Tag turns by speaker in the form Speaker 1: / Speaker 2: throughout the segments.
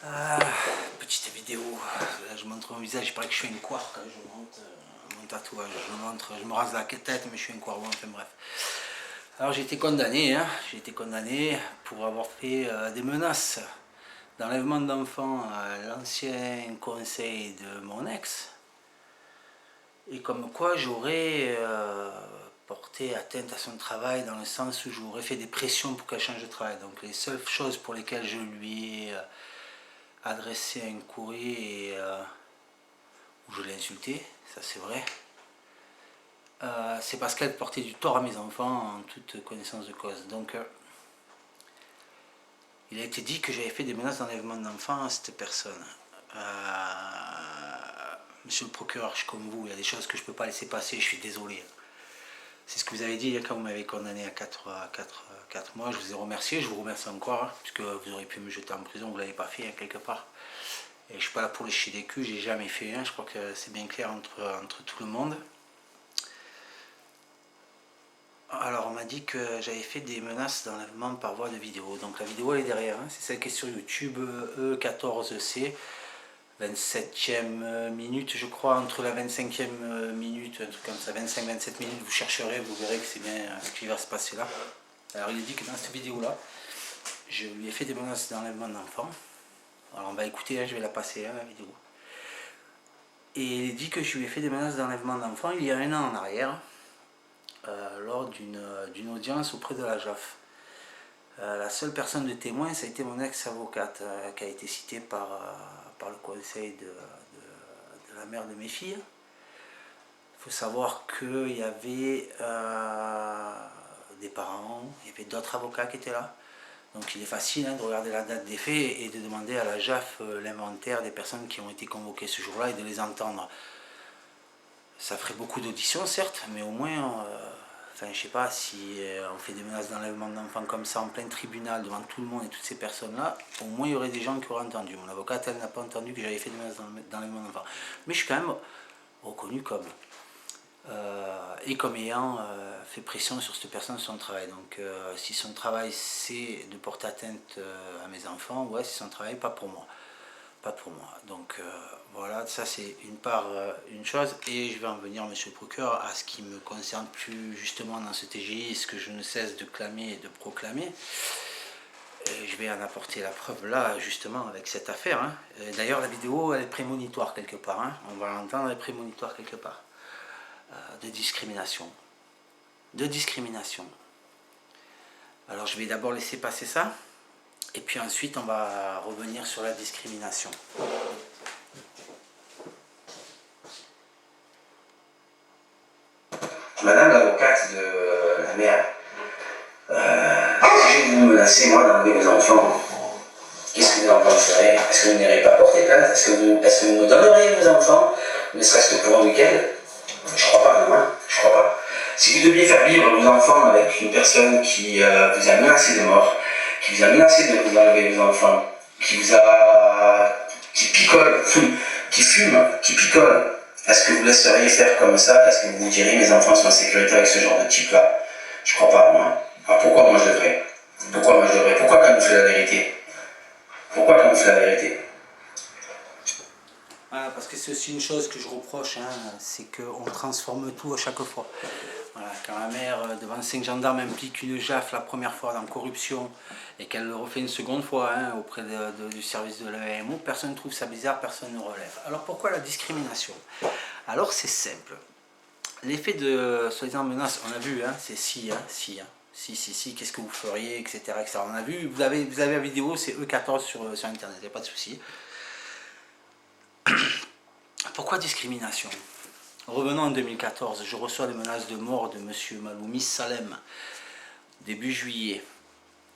Speaker 1: Ah, petite vidéo, là je montre mon visage, il paraît que je suis un couard quand je monte mon tatouage, je me rase la tête mais je suis un couard, bon, enfin bref. Alors j'ai été condamné, j'ai été condamné pour avoir fait des menaces d'enlèvement d'enfants à l'ancien conseil de mon ex, et comme quoi j'aurais porté atteinte à son travail dans le sens où j'aurais fait des pressions pour qu'elle change de travail. Donc les seules choses pour lesquelles je lui ai adressé un courrier où je l'ai insulté, ça c'est vrai, c'est parce qu'elle portait du tort à mes enfants en toute connaissance de cause. Donc il a été dit que j'avais fait des menaces d'enlèvement d'enfants à cette personne. Monsieur le procureur, je suis comme vous, il y a des choses que je ne peux pas laisser passer, je suis désolé. C'est ce que vous avez dit quand vous m'avez condamné à 4 mois. Je vous ai remercié, je vous remercie encore, puisque vous auriez pu me jeter en prison, vous ne l'avez pas fait quelque part. Et je ne suis pas là pour lécher des culs, j'ai jamais fait un, je crois que c'est bien clair entre tout le monde. Alors on m'a dit que j'avais fait des menaces d'enlèvement par voie de vidéo. Donc la vidéo elle est derrière, c'est celle qui est sur YouTube, E14C, 27e minute je crois, entre la 25e minute, un truc comme ça, 25-27 minutes, vous chercherez, vous verrez que c'est bien ce qui va se passer là. Alors il dit que dans cette vidéo là, je lui ai fait des menaces d'enlèvement d'enfants. Alors on va écouter, je vais la passer la vidéo. Et il dit que je lui ai fait des menaces d'enlèvement d'enfants il y a un an en arrière, lors d'une audience auprès de la JAF. La seule personne de témoin, ça a été mon ex-avocate, qui a été citée par le conseil de la mère de mes filles. Il faut savoir qu'il y avait des parents, il y avait d'autres avocats qui étaient là. Donc il est facile de regarder la date des faits et de demander à la JAF l'inventaire des personnes qui ont été convoquées ce jour-là et de les entendre. Ça ferait beaucoup d'auditions certes, mais au moins, enfin je sais pas, si on fait des menaces d'enlèvement d'enfants comme ça en plein tribunal devant tout le monde et toutes ces personnes-là, au moins il y aurait des gens qui auraient entendu. Mon avocate, elle n'a pas entendu que j'avais fait des menaces d'enlèvement d'enfants. Mais je suis quand même reconnu comme et comme ayant fait pression sur cette personne sur son travail. Donc si son travail c'est de porter atteinte à mes enfants, ouais, c'est son travail, pas pour moi. Pas pour moi. Donc voilà, ça c'est une chose. Et je vais en venir, monsieur le procureur, à ce qui me concerne plus justement dans ce TGI, ce que je ne cesse de clamer et de proclamer. Et je vais en apporter la preuve là, justement, avec cette affaire. D'ailleurs, la vidéo, elle est prémonitoire quelque part. On va l'entendre, elle est prémonitoire quelque part. De discrimination. De discrimination. Alors je vais d'abord laisser passer ça. Et puis ensuite, on va revenir sur la discrimination.
Speaker 2: Madame l'avocate de la mère, si je vous menacer, moi, d'enlever mes enfants, qu'est-ce que vous en penserez? Est-ce que vous n'irez pas porter plainte? Est-ce que vous me donneriez mes enfants, ne serait-ce que pour un week-end? Je crois pas, non, je crois pas. Si vous deviez faire vivre vos enfants avec une personne qui vous a menacé de mort, qui vous a menacé de vous enlever vos enfants, qui picole, qui fume, qui picole, est-ce que vous laisseriez faire comme ça? Est-ce que vous vous diriez mes enfants sont en sécurité avec ce genre de type-là? Je crois pas, moi. Alors pourquoi moi je devrais? Pourquoi camoufler la vérité? Pourquoi camoufler la vérité?
Speaker 1: Voilà, parce que c'est aussi une chose que je reproche, c'est qu'on transforme tout à chaque fois. Voilà, quand la mère, devant 5 gendarmes, implique une JAF la première fois dans corruption et qu'elle le refait une seconde fois auprès du service de l'AMO, personne ne trouve ça bizarre, personne ne relève. Alors pourquoi la discrimination? Alors c'est simple. L'effet de soi-disant menace, on a vu, c'est si, qu'est-ce que vous feriez, etc., etc. On a vu, vous avez la vidéo, c'est E14 sur internet, il n'y a pas de souci. Pourquoi discrimination? Revenons en 2014, je reçois des menaces de mort de M. Maloumi Salem, début juillet.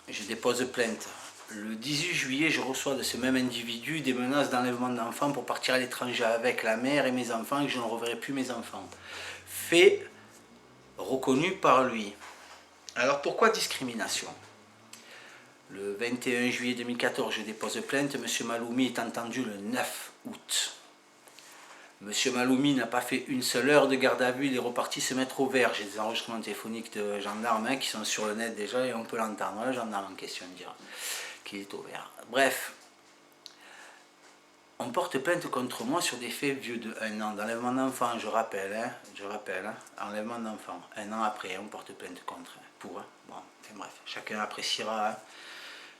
Speaker 1: Je dépose plainte. Le 18 juillet, je reçois de ce même individu des menaces d'enlèvement d'enfants pour partir à l'étranger avec la mère et mes enfants et que je ne reverrai plus mes enfants. Fait reconnu par lui. Alors pourquoi discrimination? Le 21 juillet 2014, je dépose plainte. M. Maloumi est entendu le 9 août. Monsieur Maloumi n'a pas fait une seule heure de garde à vue, il est reparti se mettre au vert. J'ai des enregistrements téléphoniques de gendarmes qui sont sur le net déjà et on peut l'entendre. Le gendarme en question dira qu'il est au vert. Bref, On porte plainte contre moi sur des faits vieux de 1 an. D'enlèvement d'enfant, je rappelle, enlèvement d'enfant. 1 an après, on porte plainte contre. Pour, bon, enfin, bref, chacun appréciera.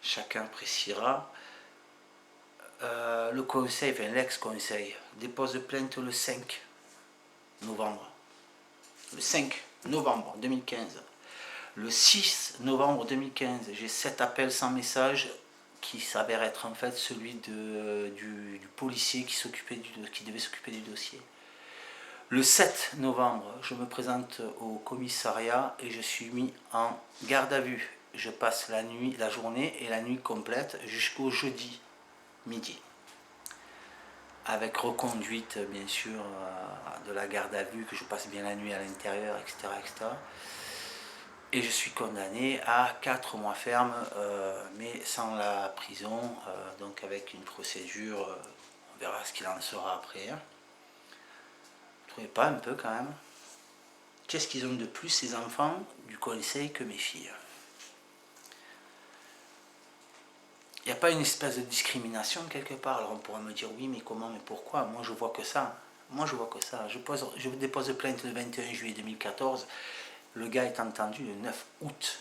Speaker 1: Chacun appréciera. Le conseil, enfin l'ex-conseil, dépose plainte le 5 novembre. Le 5 novembre 2015. Le 6 novembre 2015, j'ai 7 appels sans message qui s'avère être en fait celui du policier qui devait s'occuper du dossier. Le 7 novembre, je me présente au commissariat et je suis mis en garde à vue. Je passe la nuit, la journée et la nuit complète jusqu'au jeudi midi. Avec reconduite bien sûr de la garde à vue, que je passe bien la nuit à l'intérieur, etc., etc. Et je suis condamné à 4 mois ferme, mais sans la prison, donc avec une procédure, on verra ce qu'il en sera après. Vous ne trouvez pas un peu quand même? Qu'est-ce qu'ils ont de plus ces enfants du conseil que mes filles? Il n'y a pas une espèce de discrimination quelque part? Alors on pourra me dire oui, mais comment, mais pourquoi? Moi je vois que ça. Moi je vois que ça. Je dépose plainte le 21 juillet 2014. Le gars est entendu le 9 août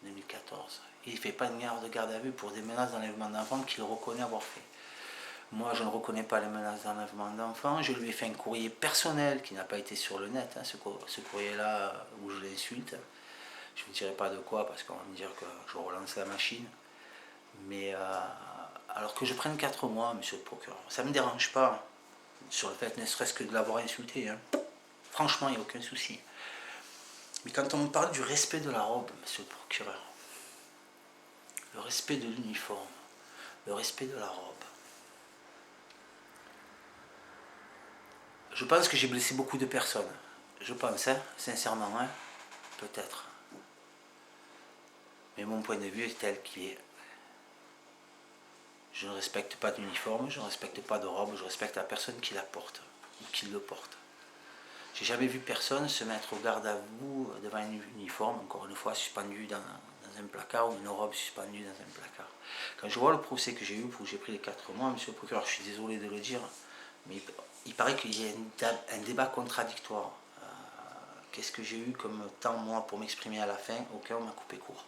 Speaker 1: 2014. Il ne fait pas une garde à vue pour des menaces d'enlèvement d'enfants qu'il reconnaît avoir fait. Moi, je ne reconnais pas les menaces d'enlèvement d'enfants. Je lui ai fait un courrier personnel qui n'a pas été sur le net, hein, ce courrier-là où je l'insulte. Je ne vous dirai pas de quoi parce qu'on va me dire que je relance la machine. Mais alors que je prenne 4 mois, monsieur le procureur, ça ne me dérange pas sur le fait ne serait-ce que de l'avoir insulté. Hein. Franchement, il n'y a aucun souci. Mais quand on me parle du respect de la robe, monsieur le procureur, le respect de l'uniforme, le respect de la robe, je pense que j'ai blessé beaucoup de personnes. Je pense, hein, sincèrement, hein, peut-être. Mais mon point de vue est tel qu'il est. Je ne respecte pas d'uniforme, je ne respecte pas de robe, je respecte la personne qui la porte ou qui le porte. J'ai jamais vu personne se mettre au garde à vous devant un uniforme, encore une fois, suspendu dans un placard ou une robe suspendue dans un placard. Quand je vois le procès que j'ai eu, où j'ai pris les 4 mois, monsieur le procureur, je suis désolé de le dire, mais il paraît qu'il y a un débat contradictoire. Qu'est-ce que j'ai eu comme temps, moi, pour m'exprimer à la fin, auquel on m'a coupé court.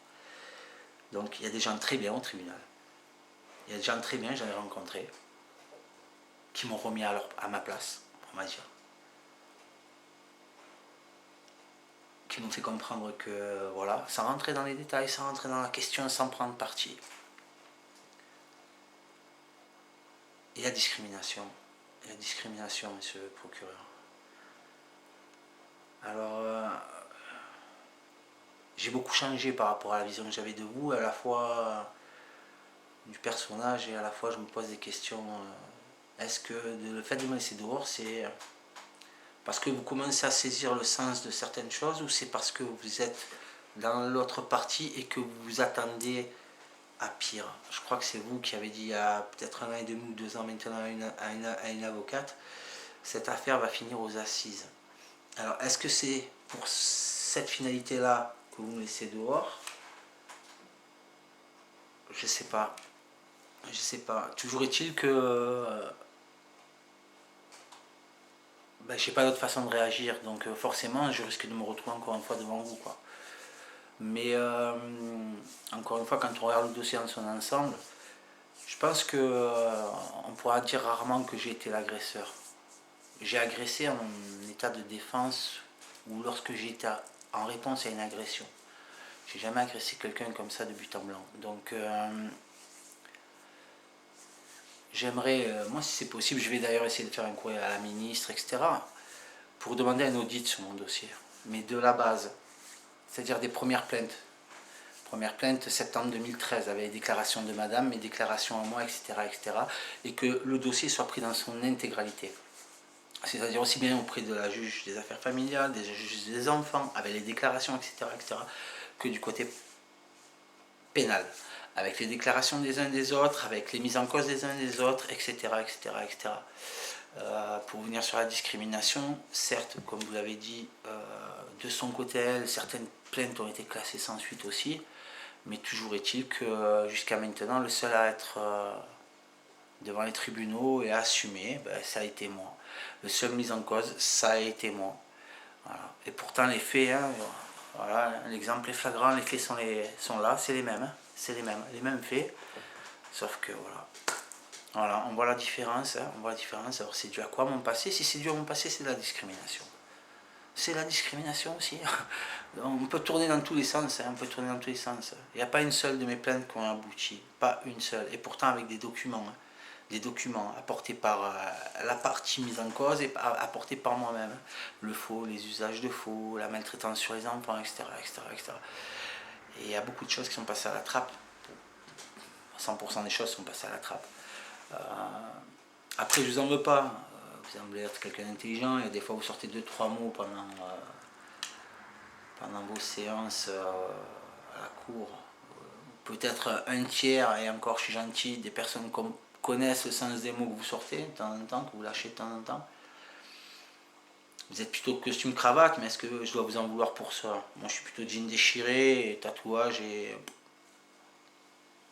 Speaker 1: Donc il y a des gens très bien au tribunal. Il y a des gens très bien, j'en ai rencontré, qui m'ont remis à ma place, on va dire. Qui m'ont fait comprendre que, voilà, sans rentrer dans les détails, sans rentrer dans la question, sans prendre parti. Il y a discrimination. Il y a discrimination, monsieur le procureur. Alors, j'ai beaucoup changé par rapport à la vision que j'avais de vous, à la fois du personnage et à la fois je me pose des questions. Est-ce que le fait de me laisser dehors, c'est parce que vous commencez à saisir le sens de certaines choses ou c'est parce que vous êtes dans l'autre partie et que vous vous attendez à pire? Je crois que c'est vous qui avez dit il y a peut-être 1 an et demi ou 2 ans maintenant à une avocate, cette affaire va finir aux assises. Alors est-ce que c'est pour cette finalité-là que vous me laissez dehors? Je sais pas. Je sais pas. Toujours est-il que j'ai pas d'autre façon de réagir, donc forcément je risque de me retrouver encore une fois devant vous, quoi. Mais encore une fois, quand on regarde le dossier dans son ensemble, je pense que on pourra dire rarement que j'ai été l'agresseur. J'ai agressé en état de défense ou lorsque j'étais en réponse à une agression. J'ai jamais agressé quelqu'un comme ça de but en blanc. Donc j'aimerais, moi si c'est possible, je vais d'ailleurs essayer de faire un courrier à la ministre, etc. pour demander un audit sur mon dossier. Mais de la base, c'est-à-dire des premières plaintes. Première plainte, septembre 2013, avec les déclarations de madame, mes déclarations à moi, etc., etc. Et que le dossier soit pris dans son intégralité. C'est-à-dire aussi bien auprès de la juge des affaires familiales, des juges des enfants, avec les déclarations, etc., etc., que du côté pénal, avec les déclarations des uns des autres, avec les mises en cause des uns des autres, etc., etc., etc. Pour venir sur la discrimination, certes, comme vous l'avez dit, de son côté, elle, certaines plaintes ont été classées sans suite aussi, mais toujours est-il que jusqu'à maintenant, le seul à être devant les tribunaux et assumer, ben, ça a été moi. Le seul mis en cause, ça a été moi. Voilà. Et pourtant les faits, hein, voilà, l'exemple est flagrant, les faits sont là, c'est les mêmes, hein, c'est les mêmes faits, sauf que voilà. Voilà, on voit la différence, hein, on voit la différence. Alors c'est dû à quoi mon passé? Si c'est dû à mon passé, c'est de la discrimination. C'est la discrimination aussi. On peut tourner dans tous les sens, hein, on peut tourner dans tous les sens. Il n'y a pas une seule de mes plaintes qui ont abouti, pas une seule. Et pourtant avec des documents, hein, des documents apportés par la partie mise en cause et apportés par moi-même. Le faux, les usages de faux, la maltraitance sur les enfants, etc., etc., etc. Et il y a beaucoup de choses qui sont passées à la trappe. 100% des choses sont passées à la trappe. Après, je vous en veux pas. Vous semblez être quelqu'un d'intelligent et des fois vous sortez 2-3 mots pendant vos séances à la cour. Peut-être un tiers, et encore je suis gentil, des personnes connaissent le sens des mots que vous sortez de temps en temps, que vous lâchez de temps en temps. Vous êtes plutôt costume cravate, mais est-ce que je dois vous en vouloir pour ça? Moi je suis plutôt jean déchiré, et tatouage, et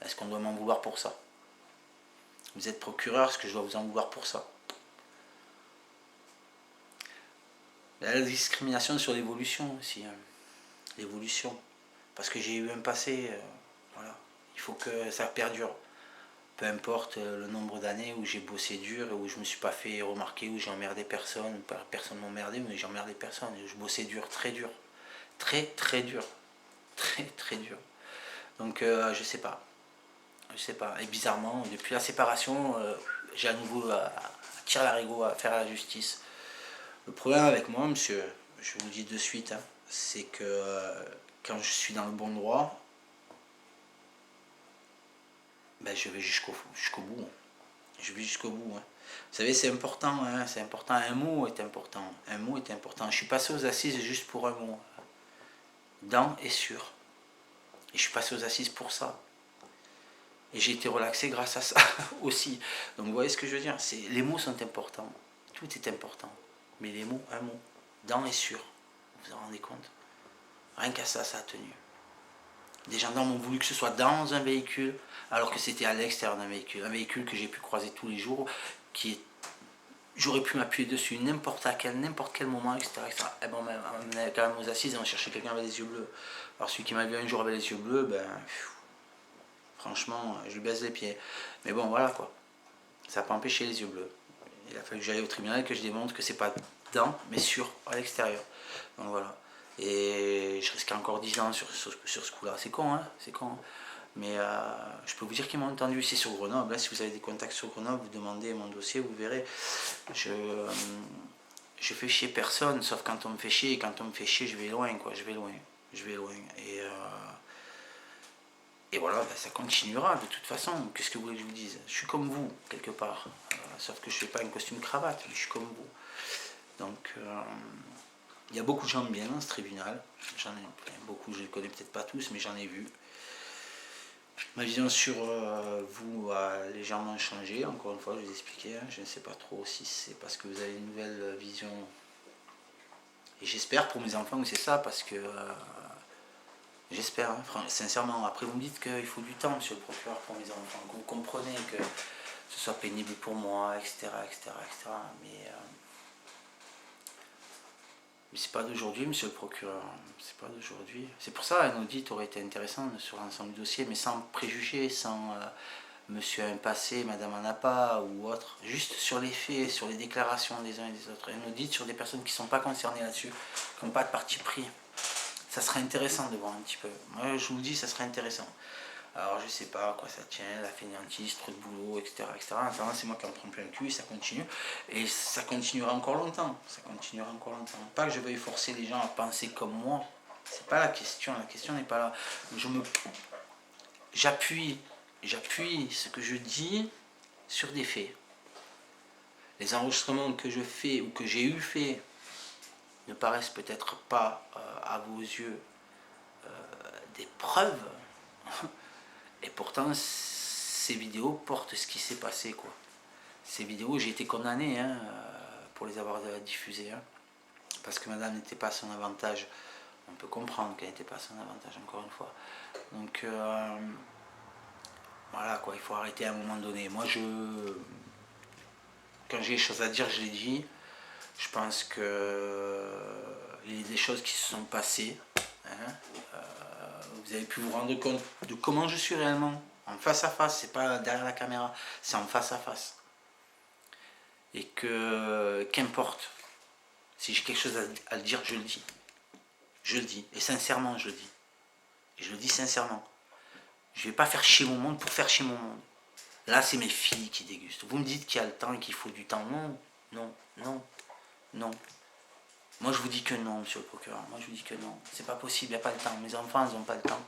Speaker 1: est-ce qu'on doit m'en vouloir pour ça? Vous êtes procureur, est-ce que je dois vous en vouloir pour ça? La discrimination sur l'évolution aussi, hein. L'évolution. Parce que j'ai eu un passé, voilà. Il faut que ça perdure. Peu importe le nombre d'années où j'ai bossé dur et où je me suis pas fait remarquer, où j'ai emmerdé personne, personne m'a emmerdé, mais j'ai emmerdé personne. Je bossais dur, très dur. Très très dur. Très très dur. Donc je sais pas. Je sais pas. Et bizarrement, depuis la séparation, j'ai à nouveau à tirer l'arigot, à faire la justice. Le problème avec moi, monsieur, je vous le dis de suite, hein, c'est que quand je suis dans le bon droit, ben, je vais jusqu'au bout. Hein. Je vais jusqu'au bout. Hein. Vous savez, c'est important, hein, c'est important. Un mot est important. Un mot est important. Je suis passé aux assises juste pour un mot. Dans et sur. Et je suis passé aux assises pour ça. Et j'ai été relaxé grâce à ça aussi. Donc vous voyez ce que je veux dire? Les mots sont importants. Tout est important. Mais les mots, un mot. Dans et sur. Vous vous en rendez compte? Rien qu'à ça, ça a tenu. Des gendarmes ont voulu que ce soit dans un véhicule, alors que c'était à l'extérieur d'un véhicule. Un véhicule que j'ai pu croiser tous les jours, j'aurais pu m'appuyer dessus n'importe quel moment, etc. etc. Et bon, on venait quand même aux assises, on cherchait quelqu'un avec les yeux bleus. Alors celui qui m'a vu un jour avec les yeux bleus, ben, franchement, je lui baisse les pieds. Mais bon, voilà quoi. Ça n'a pas empêché les yeux bleus. Il a fallu que j'aille au tribunal et que je démontre que c'est pas dans, mais sur, à l'extérieur. Donc voilà. Et je risquais encore 10 ans sur ce coup-là. C'est con, hein, c'est con. Mais je peux vous dire qu'ils m'ont entendu ici sur Grenoble. Hein. Si vous avez des contacts sur Grenoble, vous demandez mon dossier, vous verrez. Je fais chier personne, sauf quand on me fait chier. Et quand on me fait chier, je vais loin, quoi. Je vais loin. Et voilà, ben, ça continuera de toute façon. Qu'est-ce que vous voulez que je vous dise? Je suis comme vous, quelque part. Sauf que je ne fais pas un costume cravate, mais je suis comme vous. Donc, il y a beaucoup de gens bien dans ce tribunal. J'en ai beaucoup, je ne les connais peut-être pas tous, mais j'en ai vu. Ma vision sur vous a légèrement changé, encore une fois, je vous ai expliqué. Hein, je ne sais pas trop si c'est parce que vous avez une nouvelle vision. Et j'espère pour mes enfants que c'est ça, parce que j'espère, hein, sincèrement. Après, vous me dites qu'il faut du temps, monsieur le procureur, pour mes enfants. Que vous comprenez que ce soit pénible pour moi, etc. etc., etc. Mais c'est pas d'aujourd'hui, monsieur le procureur. C'est pas d'aujourd'hui. C'est pour ça un audit aurait été intéressant sur l'ensemble du dossier, mais sans préjugés, sans monsieur a un passé, madame en a pas, ou autre. Juste sur les faits, sur les déclarations des uns et des autres. Un audit sur des personnes qui ne sont pas concernées là-dessus, qui n'ont pas de parti pris. Ça serait intéressant de voir un petit peu. Moi, je vous le dis, ça serait intéressant. Alors, je sais pas à quoi ça tient, la fainéantise, trop de boulot, etc. etc. Enfin, c'est moi qui en prends plein le cul, ça continue. Et ça continuera encore longtemps. Ça continuera encore longtemps. Pas que je veuille forcer les gens à penser comme moi. C'est pas la question n'est pas là. J'appuie ce que je dis sur des faits. Les enregistrements que je fais ou que j'ai eu fait ne paraissent peut-être pas à vos yeux des preuves. Et pourtant, ces vidéos portent ce qui s'est passé, quoi. Ces vidéos, j'ai été condamné hein, pour les avoir diffusées. Hein, parce que madame n'était pas à son avantage. On peut comprendre qu'elle n'était pas à son avantage, encore une fois. Donc, Voilà quoi, il faut arrêter à un moment donné. Moi quand j'ai des choses à dire, je les dis. Je pense que il y a des choses qui se sont passées. Hein. Vous avez pu vous rendre compte de comment je suis réellement. En face à face, c'est pas derrière la caméra, c'est en face à face. Et que qu'importe, si j'ai quelque chose à le dire, je le dis. Je le dis. Et sincèrement, je le dis. Et je le dis sincèrement. Je ne vais pas faire chier mon monde pour faire chier mon monde. Là, c'est mes filles qui dégustent. Vous me dites qu'il y a le temps et qu'il faut du temps. Non, non, non, non. Moi, je vous dis que non, monsieur le procureur. Moi, je vous dis que non. C'est pas possible, il n'y a pas le temps. Mes enfants, elles n'ont pas le temps.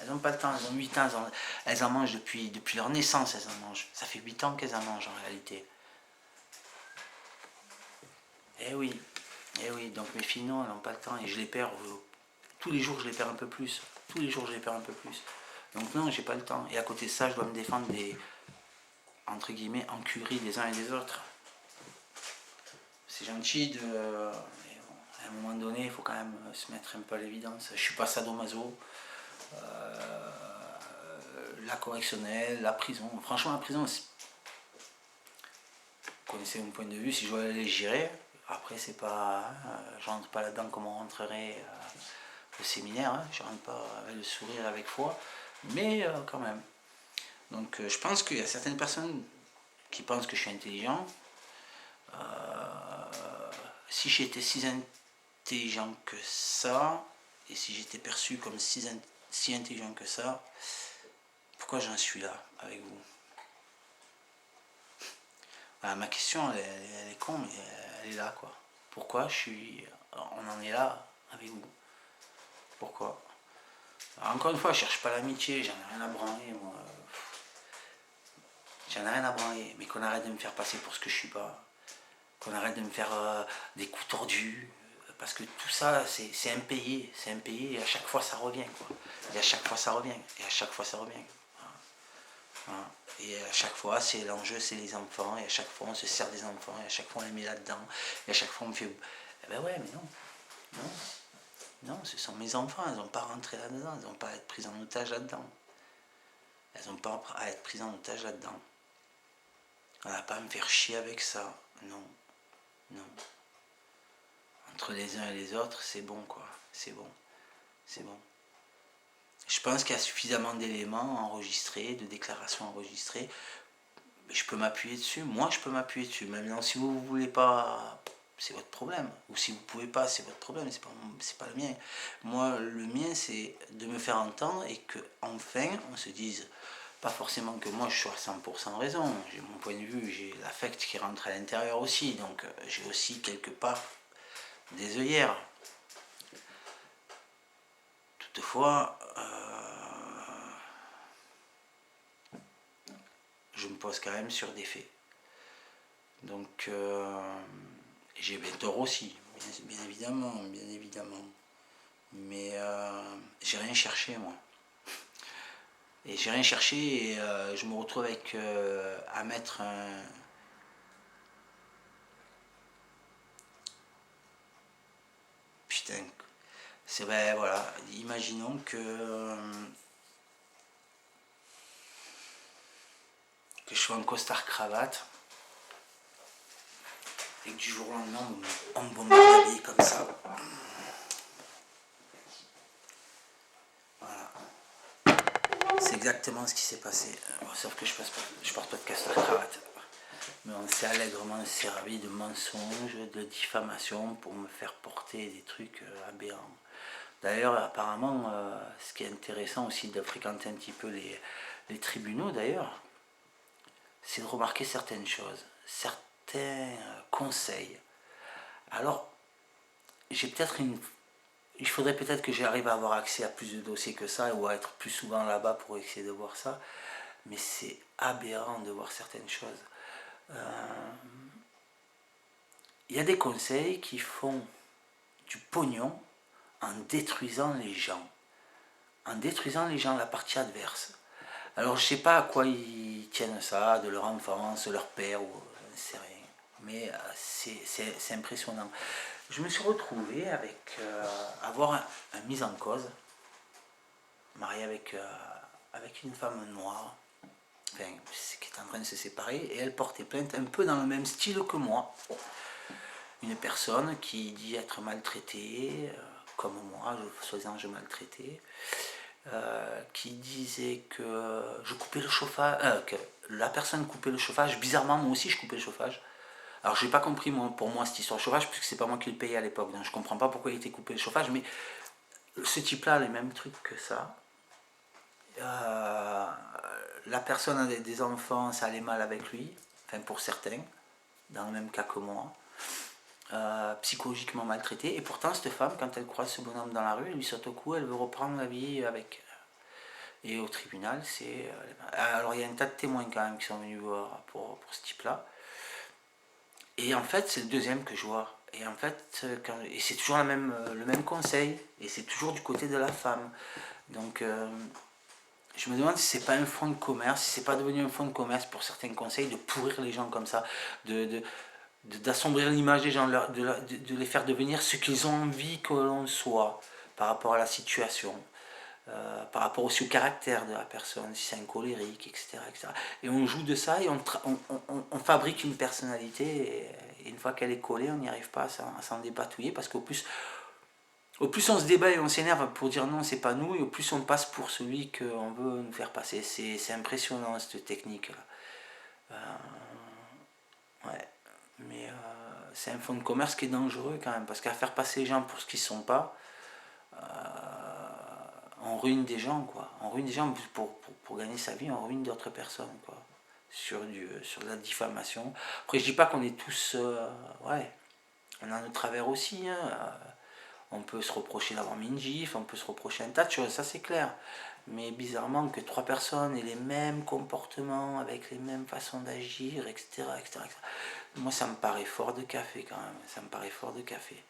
Speaker 1: Elles n'ont pas le temps, elles ont 8 ans. Elles en mangent depuis leur naissance, elles en mangent. Ça fait 8 ans qu'elles en mangent en réalité. Eh oui, eh oui. Donc mes filles, non, elles n'ont pas le temps. Et je les perds. Tous les jours, je les perds un peu plus. Tous les jours, je les perds un peu plus. Donc non, j'ai pas le temps. Et à côté de ça, je dois me défendre des, entre guillemets, enculeries des uns et des autres. C'est gentil de... mais bon, à un moment donné, il faut quand même se mettre un peu à l'évidence. Je suis pas sadomaso. La correctionnelle, la prison. Franchement, la prison, vous connaissez mon point de vue. Si je dois aller, j'irai. Après, c'est pas... je rentre pas là-dedans comme on rentrerait au séminaire. Hein. Je rentre pas avec le sourire, avec foi. Mais quand même. Donc je pense qu'il y a certaines personnes qui pensent que je suis intelligent. Si j'étais si intelligent que ça, et si j'étais perçu comme si intelligent que ça, pourquoi j'en suis là avec vous? Voilà, ma question elle est con, mais elle est là quoi. Pourquoi on en est là avec vous? Pourquoi? Alors, encore une fois, je cherche pas l'amitié, j'en ai rien à branler moi. J'en ai rien à branler, mais qu'on arrête de me faire passer pour ce que je suis pas. Qu'on arrête de me faire des coups tordus. Parce que tout ça, c'est impayé. C'est impayé et à chaque fois ça revient. Quoi. Et à chaque fois ça revient. Et à chaque fois ça revient. Voilà. Et à chaque fois, c'est l'enjeu, c'est les enfants. Et à chaque fois, on se sert des enfants. Et à chaque fois, on les met là-dedans. Et à chaque fois, on me fait... Eh ben ouais, mais non. Non. Non, ce sont mes enfants. Elles n'ont pas rentré là-dedans. Elles n'ont pas à être prises en otage là-dedans. Elles n'ont pas à être prises en otage là-dedans. On n'a pas à me faire chier avec ça. Non. Non. Entre les uns et les autres, c'est bon quoi. C'est bon. C'est bon. Je pense qu'il y a suffisamment d'éléments enregistrés, de déclarations enregistrées. Je peux m'appuyer dessus. Moi, je peux m'appuyer dessus. Maintenant, si vous ne voulez pas, c'est votre problème. Ou si vous ne pouvez pas, c'est votre problème. C'est pas le mien. Moi, le mien, c'est de me faire entendre et que enfin, on se dise, pas forcément que moi je suis à 100% raison. J'ai mon point de vue, j'ai l'affect qui rentre à l'intérieur aussi. Donc, j'ai aussi quelque part des œillères. Toutefois, je me pose quand même sur des faits. Donc, j'ai bien tort aussi, bien évidemment, bien évidemment. Mais j'ai rien cherché, moi. Et j'ai rien cherché et je me retrouve avec à mettre un... Putain. C'est ben voilà, imaginons que je sois en costard cravate et que du jour au lendemain on me bombarde comme ça. Voilà. C'est exactement ce qui s'est passé. Sauf que je porte pas de costard cravate. Mais on s'est allègrement servi de mensonges, de diffamation pour me faire porter des trucs aberrants. D'ailleurs, apparemment, ce qui est intéressant aussi de fréquenter un petit peu les tribunaux, d'ailleurs, c'est de remarquer certaines choses, certains conseils. Alors, j'ai peut-être il faudrait peut-être que j'arrive à avoir accès à plus de dossiers que ça, ou à être plus souvent là-bas pour essayer de voir ça, mais c'est aberrant de voir certaines choses. Il y a des conseils qui font du pognon en détruisant les gens. En détruisant les gens, la partie adverse. Alors je sais pas à quoi ils tiennent ça, de leur enfance, leur père, ou je ne sais rien. Mais c'est impressionnant. Je me suis retrouvé avec avoir un mise en cause, marié avec une femme noire. enfin, qui est en train de se séparer, et elle portait plainte un peu dans le même style que moi. Une personne qui dit être maltraitée, comme moi, soi-disant je maltraitais, qui disait que je coupais le chauffage, que la personne coupait le chauffage, bizarrement moi aussi je coupais le chauffage. Alors j'ai pas compris pour moi cette histoire de chauffage, puisque c'est pas moi qui le payais à l'époque, donc je comprends pas pourquoi il était coupé le chauffage, mais ce type-là a les mêmes trucs que ça. La personne a des enfants, ça allait mal avec lui, enfin pour certains, dans le même cas que moi. Psychologiquement maltraitée, et pourtant cette femme, quand elle croise ce bonhomme dans la rue, elle lui saute au cou, elle veut reprendre la vie avec. Et au tribunal, c'est... alors il y a un tas de témoins quand même qui sont venus voir pour ce type-là. Et en fait, c'est le deuxième que je vois. Et en fait, et c'est toujours le même conseil, et c'est toujours du côté de la femme. Donc, je me demande si c'est pas un fonds de commerce, si c'est pas devenu un fonds de commerce pour certains conseils, de pourrir les gens comme ça, d'assombrir l'image des gens, de les faire devenir ce qu'ils ont envie que l'on soit par rapport à la situation. Par rapport aussi au caractère de la personne, si c'est un colérique, etc., etc. Et on joue de ça et on fabrique une personnalité, et une fois qu'elle est collée, on n'y arrive pas à s'en dépatouiller, parce qu'au plus, on se débat et on s'énerve pour dire non, c'est pas nous, et au plus on passe pour celui qu'on veut nous faire passer. C'est impressionnant cette technique-là. Ouais. Mais c'est un fonds de commerce qui est dangereux quand même, parce qu'à faire passer les gens pour ce qu'ils ne sont pas, on ruine des gens, quoi. On ruine des gens pour gagner sa vie, on ruine d'autres personnes, quoi. Sur de la diffamation. Après, je dis pas qu'on est tous... ouais, on a nos travers aussi, hein. On peut se reprocher d'avoir mis une gifle, on peut se reprocher un tas de choses, ça c'est clair. Mais bizarrement, que trois personnes aient les mêmes comportements, avec les mêmes façons d'agir, etc., etc., etc. Moi, ça me paraît fort de café quand même. Ça me paraît fort de café.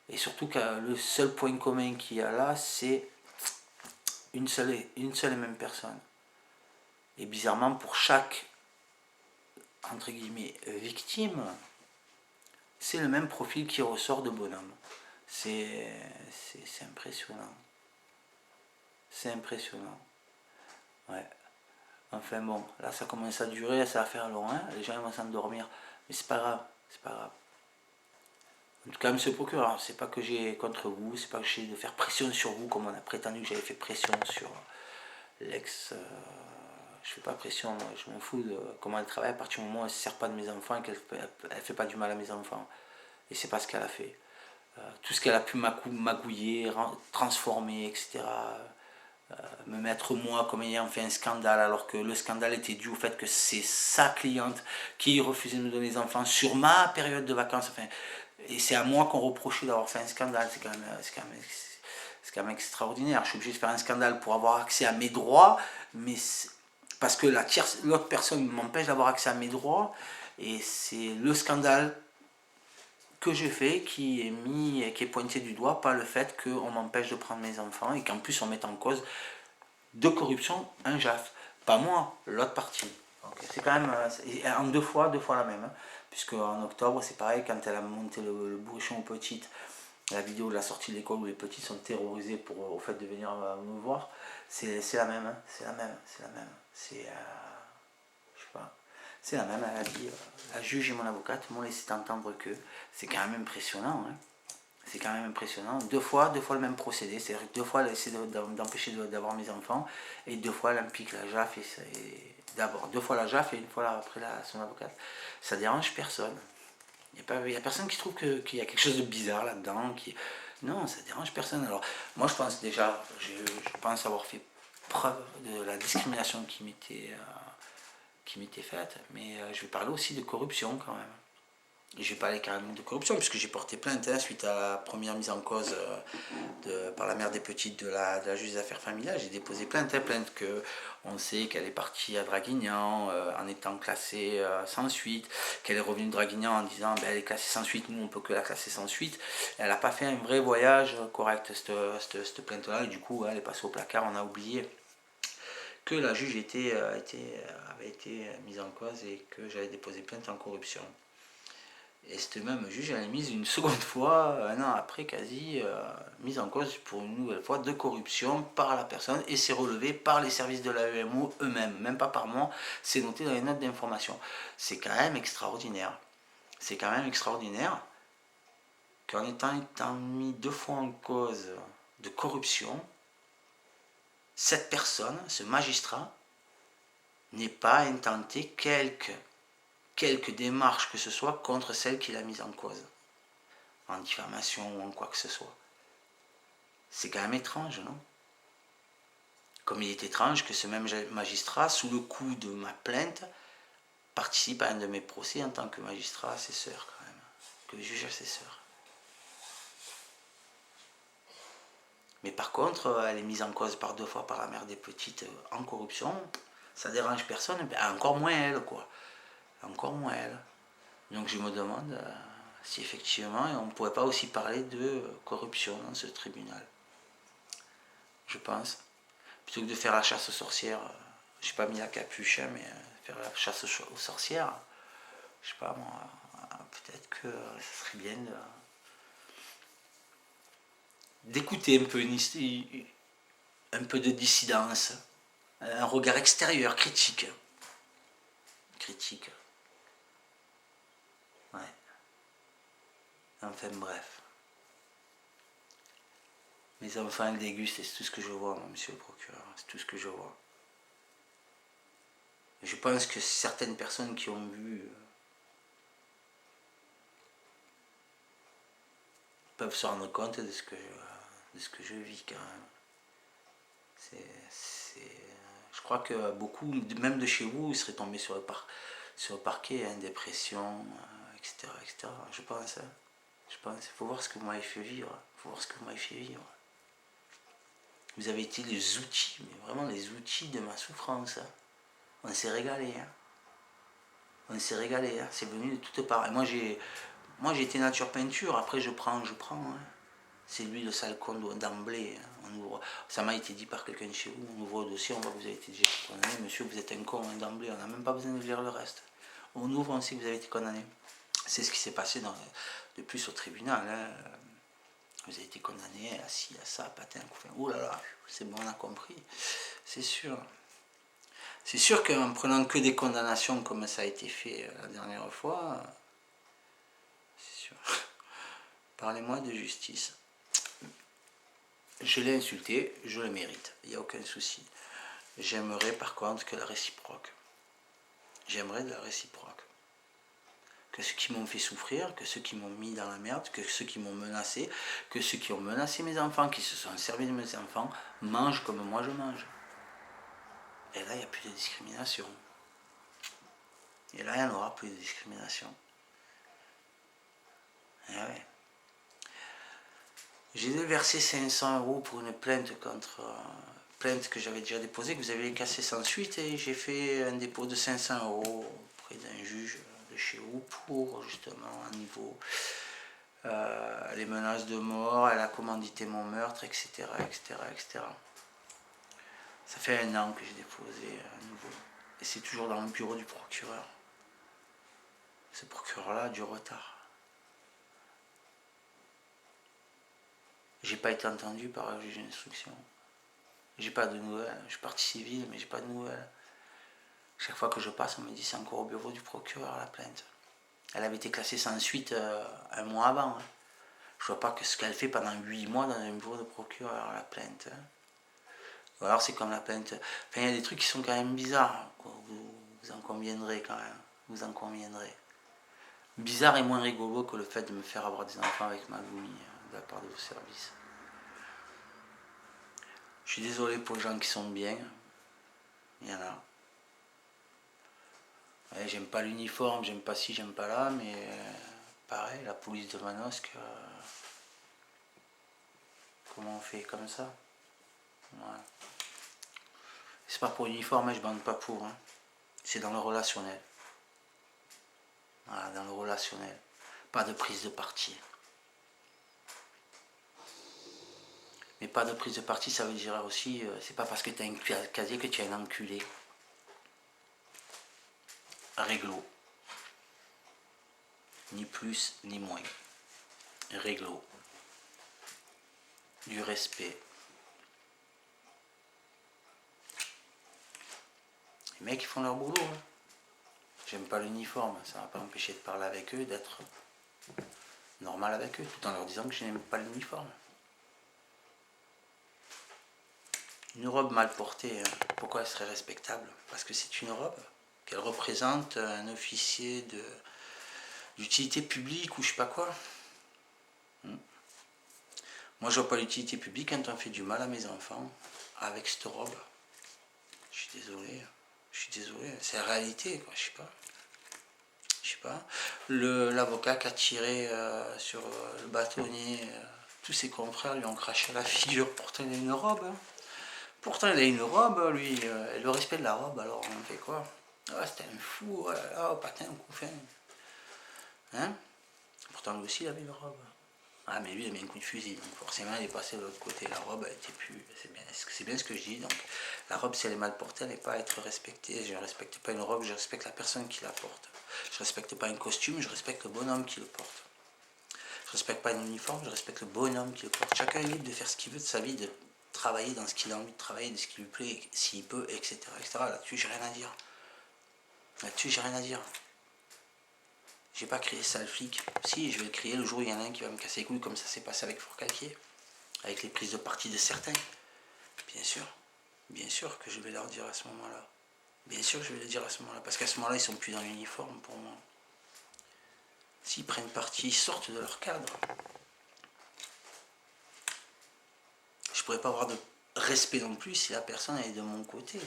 Speaker 1: Et surtout que le seul point commun qu'il y a là, c'est une seule et même personne. Et bizarrement, pour chaque, entre guillemets, victime, c'est le même profil qui ressort de bonhomme. C'est impressionnant. C'est impressionnant. Ouais. Enfin bon, là ça commence à durer, ça va faire long, hein. Les gens vont s'endormir. Mais c'est pas grave, c'est pas grave. En tout cas, monsieur le procureur, c'est pas que j'ai contre vous, c'est pas que j'ai de faire pression sur vous, comme on a prétendu que j'avais fait pression sur l'ex. Je fais pas pression, moi, je m'en fous de comment elle travaille à partir du moment où elle ne se sert pas de mes enfants et qu'elle ne fait pas du mal à mes enfants. Et c'est pas ce qu'elle a fait. Tout ce qu'elle a pu magouiller, transformer, etc. Me mettre moi comme ayant fait un scandale, alors que le scandale était dû au fait que c'est sa cliente qui refusait de me donner des enfants sur ma période de vacances. Enfin, et c'est à moi qu'on reprochait d'avoir fait un scandale. C'est quand même extraordinaire. Je suis obligé de faire un scandale pour avoir accès à mes droits, mais parce que l'autre personne m'empêche d'avoir accès à mes droits, et c'est le scandale que j'ai fait qui est pointé du doigt, pas le fait qu'on m'empêche de prendre mes enfants, et qu'en plus on mette en cause de corruption un JAF. Pas moi, l'autre partie. C'est quand même en deux fois la même, hein. Puisque en octobre, c'est pareil, quand elle a monté le bourrichon aux petites, la vidéo de la sortie de l'école où les petits sont terrorisés au fait de venir me voir, c'est la même, hein. C'est la même. C'est, je sais pas, c'est la même, elle a dit, la juge et mon avocate m'ont laissé entendre que c'est quand même impressionnant, hein. C'est quand même impressionnant. Deux fois le même procédé. C'est-à-dire deux fois elle essaie d'empêcher d'avoir mes enfants, et deux fois elle implique la JAF, et d'abord deux fois la JAF et une fois après son avocate. Ça dérange personne. Il n'y a personne qui trouve qu'il y a quelque chose de bizarre là-dedans. Non, ça dérange personne. Alors moi je pense déjà, je pense avoir fait preuve de la discrimination qui m'était faite, mais je vais parler aussi de corruption quand même. Et je vais parler carrément de corruption, puisque j'ai porté plainte, hein, suite à la première mise en cause par la mère des petites de la juge des affaires familiales. J'ai déposé plainte, que on sait qu'elle est partie à Draguignan en étant classée sans suite, qu'elle est revenue de Draguignan en disant elle est classée sans suite, nous on peut que la classer sans suite. Elle n'a pas fait un vrai voyage correct, cette plainte-là, et du coup elle est passée au placard. On a oublié que la juge avait été mise en cause et que j'avais déposé plainte en corruption. Et cette même juge, elle est mise une seconde fois, un an après quasi, mise en cause pour une nouvelle fois de corruption par la personne, et c'est relevé par les services de l'AEMO eux-mêmes, même pas par moi, c'est noté dans les notes d'information. C'est quand même extraordinaire. C'est quand même extraordinaire qu'en étant mis 2 fois en cause de corruption, cette personne, ce magistrat, n'ait pas intenté quelque démarche que ce soit contre celle qu'il a mise en cause, en diffamation ou en quoi que ce soit. C'est quand même étrange, non? Comme il est étrange que ce même magistrat, sous le coup de ma plainte, participe à un de mes procès en tant que magistrat assesseur, quand même, que juge assesseur. Mais par contre, elle est mise en cause par 2 fois par la mère des petites en corruption, ça dérange personne, encore moins elle, quoi. Encore moins elle. Donc je me demande si effectivement on ne pourrait pas aussi parler de corruption dans ce tribunal. Je pense. Plutôt que de faire la chasse aux sorcières, j'ai pas mis la capuche, mais faire la chasse aux sorcières, je sais pas moi, peut-être que ce serait bien d'écouter un peu de dissidence, un regard extérieur, critique. Critique. Ouais. Enfin bref. Mes enfants le dégustent, c'est tout ce que je vois, moi, monsieur le procureur. C'est tout ce que je vois. Je pense que certaines personnes qui ont vu peuvent se rendre compte de ce que je vis quand même. Je crois que beaucoup, même de chez vous, ils seraient tombés sur le parquet, hein, dépression, etc., etc. Je pense. Hein. Je pense. Il faut voir ce que vous m'avez fait vivre. Vous avez été les outils, mais vraiment les outils de ma souffrance. Hein. On s'est régalé. Hein. On s'est régalé. Hein. C'est venu de toutes parts. Et moi j'ai été nature peinture. Après je prends. Hein. C'est lui le sale con d'emblée. Hein. Ça m'a été dit par quelqu'un de chez vous. On ouvre le dossier, on voit que vous avez été déjà condamné. Monsieur, vous êtes un con hein, d'emblée. On n'a même pas besoin de lire le reste. On ouvre, on sait que vous avez été condamné. C'est ce qui s'est passé de plus au tribunal. Hein. Vous avez été condamné à ci, à ça, à patin, couffin. Oh là là, c'est bon, on a compris. C'est sûr. C'est sûr qu'en prenant que des condamnations comme ça a été fait la dernière fois, c'est sûr. Parlez-moi de justice. Je l'ai insulté, je le mérite, il n'y a aucun souci. J'aimerais par contre que la réciproque. J'aimerais de la réciproque. Que ceux qui m'ont fait souffrir, que ceux qui m'ont mis dans la merde, que ceux qui m'ont menacé, que ceux qui ont menacé mes enfants, qui se sont servis de mes enfants, mangent comme moi je mange. Et là, il n'y a plus de discrimination. Et là, il n'y en aura plus de discrimination. Et ouais. J'ai déversé 500 € pour une plainte plainte que j'avais déjà déposée, que vous avez cassée sans suite, et j'ai fait un dépôt de 500 € auprès d'un juge de chez vous pour justement un niveau les menaces de mort, elle a commandité mon meurtre, etc., etc., etc. Ça fait 1 an que j'ai déposé à nouveau. Et c'est toujours dans le bureau du procureur. Ce procureur-là a du retard. J'ai pas été entendu par le juge d'instruction. J'ai pas de nouvelles. Je suis partie civile, mais j'ai pas de nouvelles. Chaque fois que je passe, on me dit c'est encore au bureau du procureur la plainte. Elle avait été classée sans suite 1 mois avant. Hein. Je vois pas que ce qu'elle fait pendant 8 mois dans un bureau de procureur la plainte. Hein. Ou alors c'est comme la plainte. Enfin, il y a des trucs qui sont quand même bizarres. Vous en conviendrez quand même. Vous en conviendrez. Bizarre et moins rigolo que le fait de me faire avoir des enfants avec ma Loumi de la part de vos services. Je suis désolé pour les gens qui sont bien. Il y en a. Ouais, j'aime pas l'uniforme, j'aime pas ci, j'aime pas là, mais pareil, la police de Manosque, comment on fait comme ça? Ouais. C'est pas pour l'uniforme, je bande pas pour. Hein. C'est dans le relationnel. Voilà, dans le relationnel. Pas de prise de parti. Mais pas de prise de parti, ça veut dire aussi, c'est pas parce que tu as un casier que tu es un enculé. Réglo. Ni plus ni moins. Réglo. Du respect. Les mecs ils font leur boulot. Hein. J'aime pas l'uniforme, ça va pas m'empêcher de parler avec eux, d'être normal avec eux, tout en leur disant que je n'aime pas l'uniforme. Une robe mal portée, pourquoi elle serait respectable? Parce que c'est une robe, qu'elle représente un officier d'utilité publique ou je sais pas quoi. Moi je vois pas l'utilité publique quand on fait du mal à mes enfants avec cette robe. Je suis désolé, c'est la réalité quoi, je sais pas. Je sais pas. L'avocat qui a tiré sur le bâtonnier, tous ses confrères lui ont craché à la figure, pourtant il a une robe. Hein. Pourtant il a une robe, lui, le respect de la robe, alors on fait quoi? Ah, c'était un fou, oh là là, patin, couffin. Hein? Pourtant lui aussi il avait une robe. Ah mais lui il a mis un coup de fusil, donc forcément il est passé de l'autre côté, la robe elle était plus... C'est bien ce que je dis, donc la robe si elle est mal portée elle n'est pas à être respectée, je ne respecte pas une robe, je respecte la personne qui la porte. Je ne respecte pas un costume, je respecte le bonhomme qui le porte. Je ne respecte pas un uniforme, je respecte le bonhomme qui le porte. Chacun est libre de faire ce qu'il veut de sa vie, de travailler dans ce qu'il a envie de travailler, de ce qui lui plaît, s'il peut, etc. etc. Là-dessus j'ai rien à dire. Là-dessus j'ai rien à dire. J'ai pas crié sale flic. Si, je vais le crier le jour où il y en a un qui va me casser les couilles, comme ça s'est passé avec Fourcalquier, avec les prises de parti de certains. Bien sûr que je vais leur dire à ce moment-là. Bien sûr que je vais le dire à ce moment-là, parce qu'à ce moment-là, ils sont plus dans l'uniforme pour moi. S'ils prennent parti, ils sortent de leur cadre. Je pourrais pas avoir de respect non plus si la personne est de mon côté.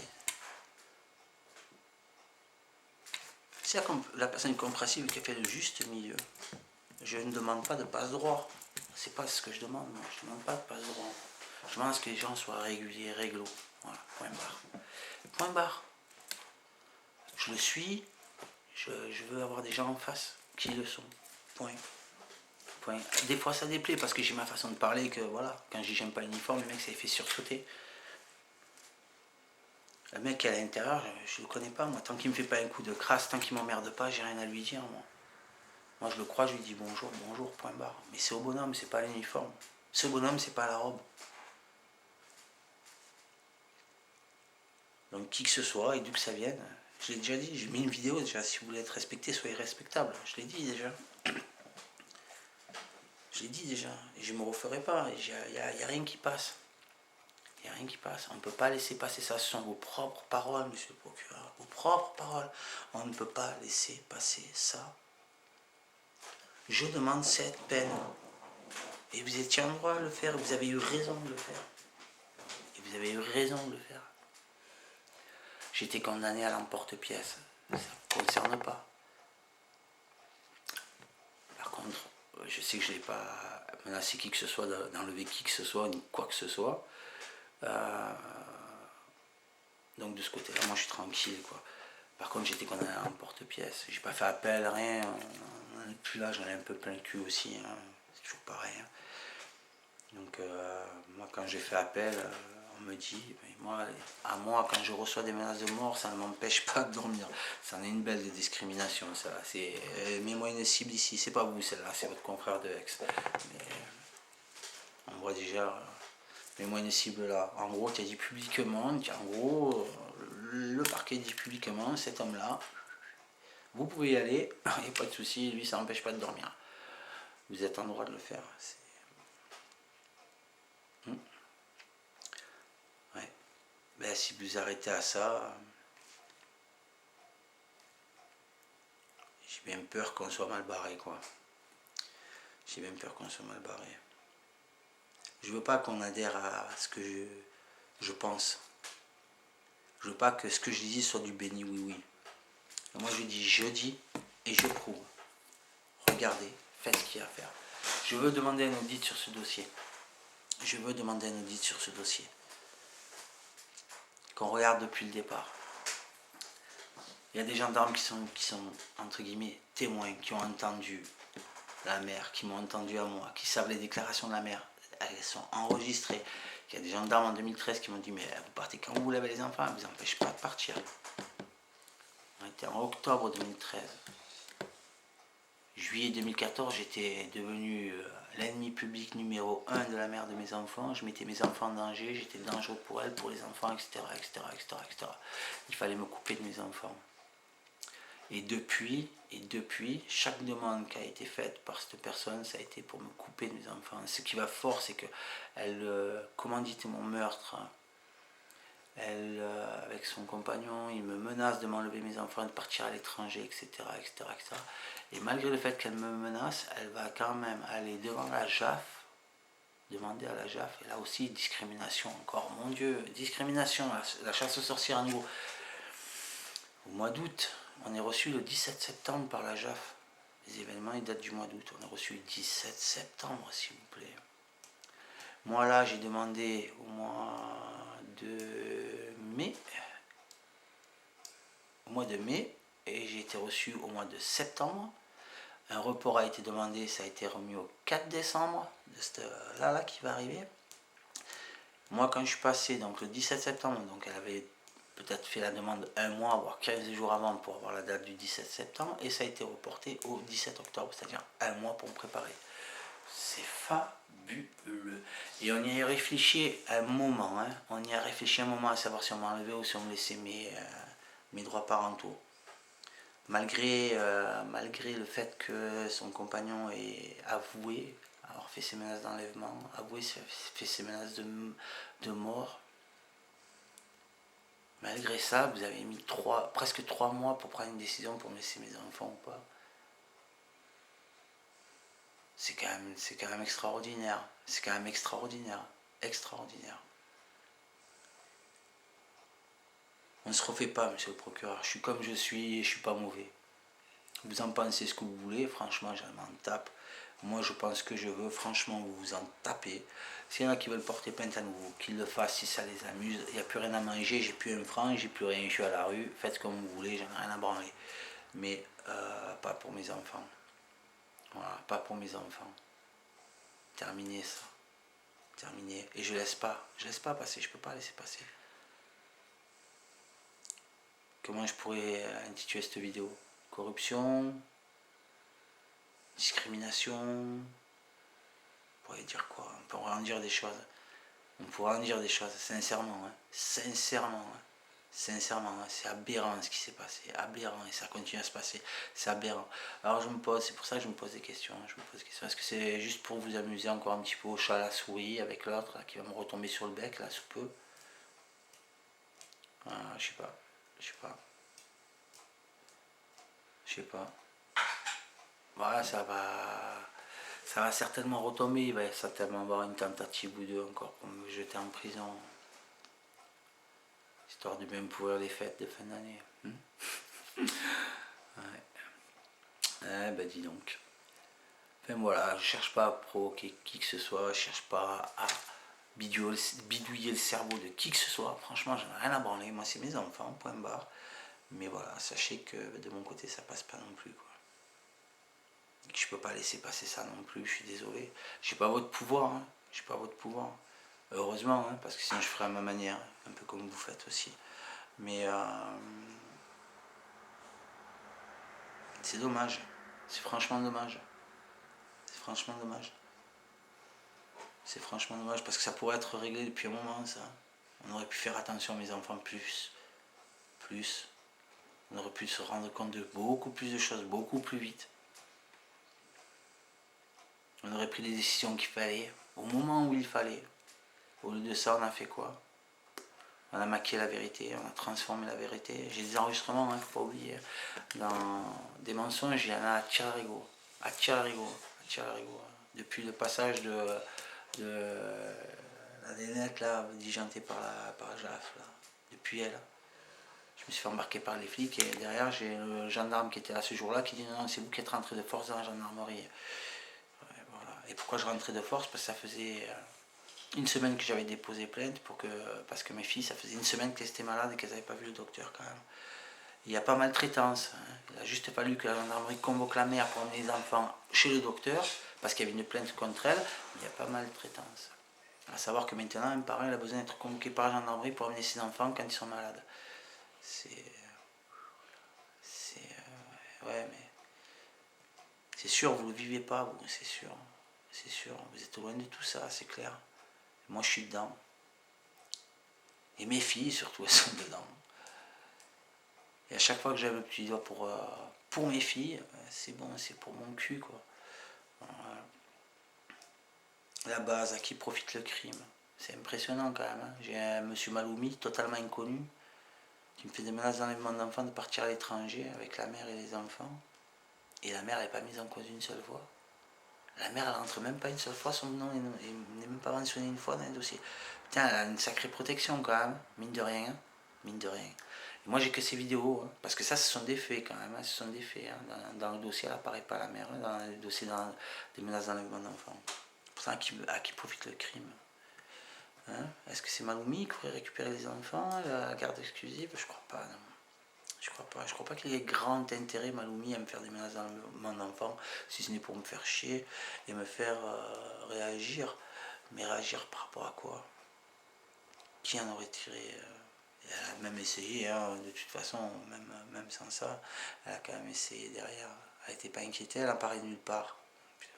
Speaker 1: Si la personne est compréhensible qui a fait le juste milieu, je ne demande pas de passe droit. C'est pas ce que je demande, moi. Je ne demande pas de passe droit. Je demande à ce que les gens soient réguliers, réglo. Voilà, point barre. Point barre. Je le suis, je veux avoir des gens en face qui le sont. Point. Point. Des fois ça déplaît parce que j'ai ma façon de parler que voilà, quand je dis j'aime pas l'uniforme, le mec ça fait sursauter. Le mec qui est à l'intérieur, je le connais pas moi. Tant qu'il me fait pas un coup de crasse, tant qu'il m'emmerde pas, j'ai rien à lui dire moi. Moi je le crois, je lui dis bonjour, bonjour, point barre. Mais c'est au bonhomme, c'est pas à l'uniforme. C'est au bonhomme, c'est pas à la robe. Donc qui que ce soit, et d'où que ça vienne, je l'ai déjà dit, j'ai mis une vidéo déjà, si vous voulez être respecté, soyez respectable. Je l'ai dit déjà. Je l'ai dit déjà, et je ne me referai pas, il n'y a rien qui passe. Il n'y a rien qui passe. On ne peut pas laisser passer ça. Ce sont vos propres paroles, monsieur le procureur. Vos propres paroles. On ne peut pas laisser passer ça. Je demande cette peine. Et vous étiez en droit de le faire. Vous avez eu raison de le faire. Et vous avez eu raison de le faire. J'ai été condamné à l'emporte-pièce. Ça ne me concerne pas. Par contre, je sais que je n'ai pas menacé qui que ce soit, d'enlever qui que ce soit, ni quoi que ce soit. Donc de ce côté-là, moi je suis tranquille quoi. Par contre j'étais condamné à l'emporte-pièce. J'ai pas fait appel, rien. Puis là j'en ai un peu plein le cul aussi. Hein. C'est toujours pareil. Hein. Donc moi quand j'ai fait appel, on me dit, moi quand je reçois des menaces de mort, ça ne m'empêche pas de dormir. Ça en est une belle de discrimination ça. C'est mets-moi une cible ici, c'est pas vous celle-là, c'est votre confrère de ex. Mais on voit déjà. Mets-moi une cible là. En gros, tu as dit publiquement, en gros, le parquet dit publiquement, cet homme-là, vous pouvez y aller, il n'y a pas de souci, lui, ça n'empêche pas de dormir. Vous êtes en droit de le faire. Ouais. Ben, si vous arrêtez à ça, j'ai bien peur qu'on soit mal barré, quoi. J'ai bien peur qu'on soit mal barré. Je veux pas qu'on adhère à ce que je pense. Je veux pas que ce que je dis soit du béni oui-oui. Moi je dis je dis et je prouve. Regardez, faites ce qu'il y a à faire. Je veux demander un audit sur ce dossier. Je veux demander un audit sur ce dossier. Qu'on regarde depuis le départ. Il y a des gendarmes qui sont entre guillemets témoins, qui ont entendu la mère, qui m'ont entendu à moi, qui savent les déclarations de la mère. Elles sont enregistrées. Il y a des gendarmes en 2013 qui m'ont dit mais vous partez quand vous l'avez les enfants, ne vous empêchez pas de partir. On était en octobre 2013. juillet 2014, j'étais devenu l'ennemi public numéro 1 de la mère de mes enfants. Je mettais mes enfants en danger, j'étais dangereux pour elle, pour les enfants, etc., etc., etc., etc. Il fallait me couper de mes enfants. Et depuis, chaque demande qui a été faite par cette personne, ça a été pour me couper de mes enfants. Ce qui va fort, c'est qu'elle commandite mon meurtre. Elle, avec son compagnon, il me menace de m'enlever mes enfants, de partir à l'étranger, etc., etc., etc. Et malgré le fait qu'elle me menace, elle va quand même aller devant la JAF, demander à la JAF, et là aussi, discrimination encore, mon Dieu, discrimination, la chasse aux sorcières à nouveau. Au mois d'août, on est reçu le 17 septembre par la JAF. Les événements, ils datent du mois d'août. On est reçu le 17 septembre, s'il vous plaît. Moi, là, j'ai demandé au mois de mai. Et j'ai été reçu au mois de septembre. Un report a été demandé, ça a été remis au 4 décembre, de cette là qui va arriver. Moi, quand je suis passé, donc le 17 septembre, donc elle avait peut-être fait la demande un mois, voire 15 jours avant pour avoir la date du 17 septembre, et ça a été reporté au 17 octobre, c'est-à-dire un mois pour me préparer. C'est fabuleux. Et on y a réfléchi un moment, hein. On y a réfléchi un moment à savoir si on m'enlevait ou si on me laissait mes droits parentaux. Malgré le fait que son compagnon ait avoué avoir fait ses menaces d'enlèvement, fait ses menaces de mort. Malgré ça, vous avez mis presque 3 mois pour prendre une décision pour me laisser mes enfants ou pas. C'est quand même extraordinaire. C'est quand même extraordinaire. Extraordinaire. On ne se refait pas, monsieur le procureur. Je suis comme je suis et je suis pas mauvais. Vous en pensez ce que vous voulez, franchement, je m'en tape. Moi, je pense que je veux, franchement, vous vous en tapez. S'il y en a qui veulent porter plainte à nouveau, qu'ils le fassent si ça les amuse. Il n'y a plus rien à manger, j'ai plus un franc, j'ai plus rien, je suis à la rue. Faites comme vous voulez, j'en ai rien à branler. Mais pas pour mes enfants. Voilà, pas pour mes enfants. Terminé ça. Terminé. Et je laisse pas passer, je peux pas laisser passer. Comment je pourrais intituler cette vidéo? Corruption, discrimination, on pourrait dire quoi? On pourrait en dire des choses. On pourrait en dire des choses, sincèrement. Hein. Sincèrement. Hein. Sincèrement, hein. C'est aberrant ce qui s'est passé. Aberrant, et ça continue à se passer. C'est aberrant. Alors c'est pour ça que je me pose des questions. Est-ce que c'est juste pour vous amuser encore un petit peu au chat à la souris avec l'autre qui va me retomber sur le bec là sous peu? Je sais pas. Voilà, ça va certainement retomber, il va certainement avoir une tentative ou deux encore pour me jeter en prison. Histoire de bien pourrir les fêtes de fin d'année. Ouais. Dis donc. Enfin voilà, je cherche pas à provoquer qui que ce soit, je cherche pas à bidouiller le cerveau de qui que ce soit. Franchement, j'en ai rien à branler. Moi, c'est mes enfants, point barre. Mais voilà, sachez que de mon côté, ça passe pas non plus, quoi. Je peux pas laisser passer ça non plus, je suis désolé. J'ai pas votre pouvoir, hein. J'ai pas votre pouvoir. Heureusement, hein, parce que sinon je ferai à ma manière, un peu comme vous faites aussi. Mais c'est dommage. C'est franchement dommage. C'est franchement dommage. C'est franchement dommage parce que ça pourrait être réglé depuis un moment, ça. On aurait pu faire attention à mes enfants plus. On aurait pu se rendre compte de beaucoup plus de choses, beaucoup plus vite. On aurait pris les décisions qu'il fallait, au moment où il fallait. Au lieu de ça, on a fait quoi? On a maquillé la vérité, on a transformé la vérité. J'ai des enregistrements, faut pas oublier. Dans des mensonges, il y en a à tire-larigot. À tire-larigot. Depuis le passage de la nénette là, diligentée par la JAF, là. Depuis elle. Je me suis fait embarquer par les flics et derrière j'ai le gendarme qui était là ce jour-là qui dit non, c'est vous qui êtes rentré de force dans la gendarmerie. Ouais, voilà. Et pourquoi je rentrais de force? Parce que ça faisait une semaine que j'avais déposé plainte parce que mes filles, ça faisait une semaine qu'elles étaient malades et qu'elles n'avaient pas vu le docteur quand même. Il n'y a pas maltraitance. Hein. Il a juste fallu que la gendarmerie convoque la mère pour emmener les enfants chez le docteur parce qu'il y avait une plainte contre elle. Il n'y a pas maltraitance. À savoir que maintenant, un parent il a besoin d'être convoqué par la gendarmerie pour emmener ses enfants quand ils sont malades. Ouais, mais C'est sûr, vous ne le vivez pas, vous, c'est sûr. C'est sûr, vous êtes loin de tout ça, c'est clair. Moi, je suis dedans. Et mes filles, surtout, elles sont dedans. Et à chaque fois que j'avais le petit doigt pour mes filles, c'est bon, c'est pour mon cul, quoi. Voilà. La base, à qui profite le crime? C'est impressionnant quand même. Hein. J'ai un monsieur Maloumi, totalement inconnu, qui me fait des menaces d'enlèvement d'enfants de partir à l'étranger avec la mère et les enfants. Et la mère n'est pas mise en cause une seule fois. La mère, elle rentre même pas une seule fois, son nom n'est même pas mentionné une fois dans le dossier. Putain, elle a une sacrée protection quand même, mine de rien. Hein. Mine de rien. Et moi, j'ai que ces vidéos, hein, parce que ça, ce sont des faits quand même. Hein, ce sont des faits. Hein. Dans le dossier, elle n'apparaît pas la mère, hein, dans le dossier des menaces d'enlèvement d'enfants. Pourtant, à qui profite le crime? Hein? Est-ce que c'est Maloumi qui pourrait récupérer les enfants, la garde exclusive? Je crois pas, non. Je crois pas. Je crois pas qu'il ait grand intérêt, Maloumi, à me faire des menaces dans mon enfant, si ce n'est pour me faire chier et me faire réagir. Mais réagir par rapport à quoi? Qui en aurait tiré Elle a même essayé, hein, de toute façon, même sans ça, elle a quand même essayé derrière. Elle n'était pas inquiétée, elle apparaît nulle part.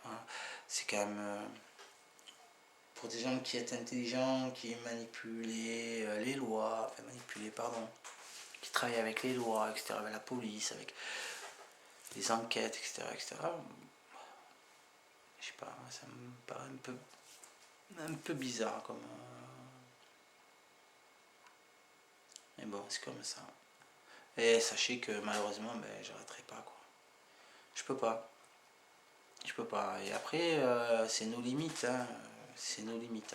Speaker 1: Hein? C'est quand même... pour des gens qui sont intelligents, qui manipulent les lois, enfin manipulent, pardon, qui travaillent avec les lois, etc., avec la police, avec les enquêtes, etc., etc. Je sais pas, ça me paraît un peu bizarre comme... Mais bon, c'est comme ça. Et sachez que malheureusement, ben, j'arrêterai pas, quoi. Je peux pas. Je peux pas. Et après, c'est nos limites, hein. C'est nos limites.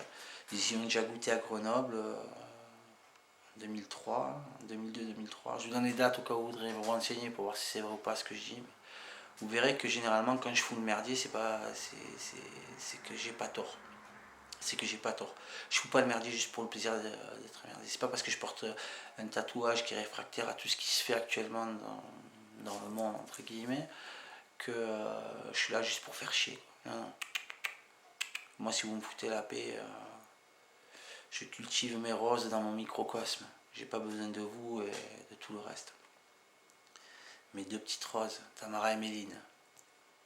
Speaker 1: Ils y ont déjà goûté à Grenoble en 2003, 2002-2003. Je vous donne les dates au cas où vous voudrez vous renseigner pour voir si c'est vrai ou pas ce que je dis. Vous verrez que généralement quand je fous le merdier, c'est que j'ai pas tort. C'est que j'ai pas tort. Je fous pas le merdier juste pour le plaisir d'être merdier. C'est pas parce que je porte un tatouage qui est réfractaire à tout ce qui se fait actuellement dans le monde, entre guillemets, que je suis là juste pour faire chier. Non, non. Moi, si vous me foutez la paix, je cultive mes roses dans mon microcosme. J'ai pas besoin de vous et de tout le reste. Mes deux petites roses, Tamara et Méline,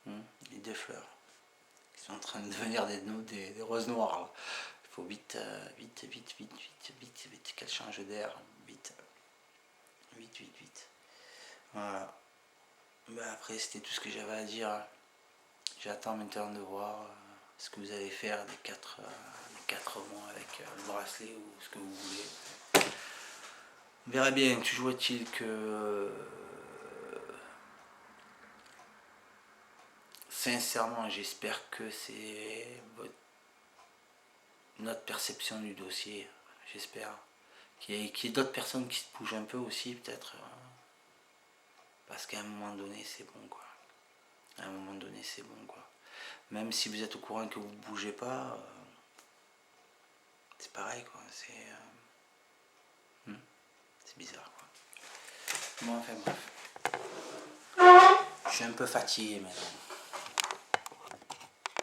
Speaker 1: les deux fleurs, qui sont en train de devenir des roses noires. Là. Il faut vite qu'elles changent d'air. Vite. Voilà. Ben après, c'était tout ce que j'avais à dire. J'attends maintenant de voir ce que vous allez faire des 4 mois avec le bracelet ou ce que vous voulez. On verra bien. Toujours est-il que sincèrement, j'espère que c'est notre perception du dossier. J'espère qu'il y ait d'autres personnes qui se bougent un peu aussi, peut-être. Parce qu'à un moment donné, c'est bon, quoi. À un moment donné, c'est bon, quoi. Même si vous êtes au courant que vous ne bougez pas, c'est pareil, quoi. C'est bizarre, quoi. Bon, enfin bref. Je suis un peu fatigué maintenant.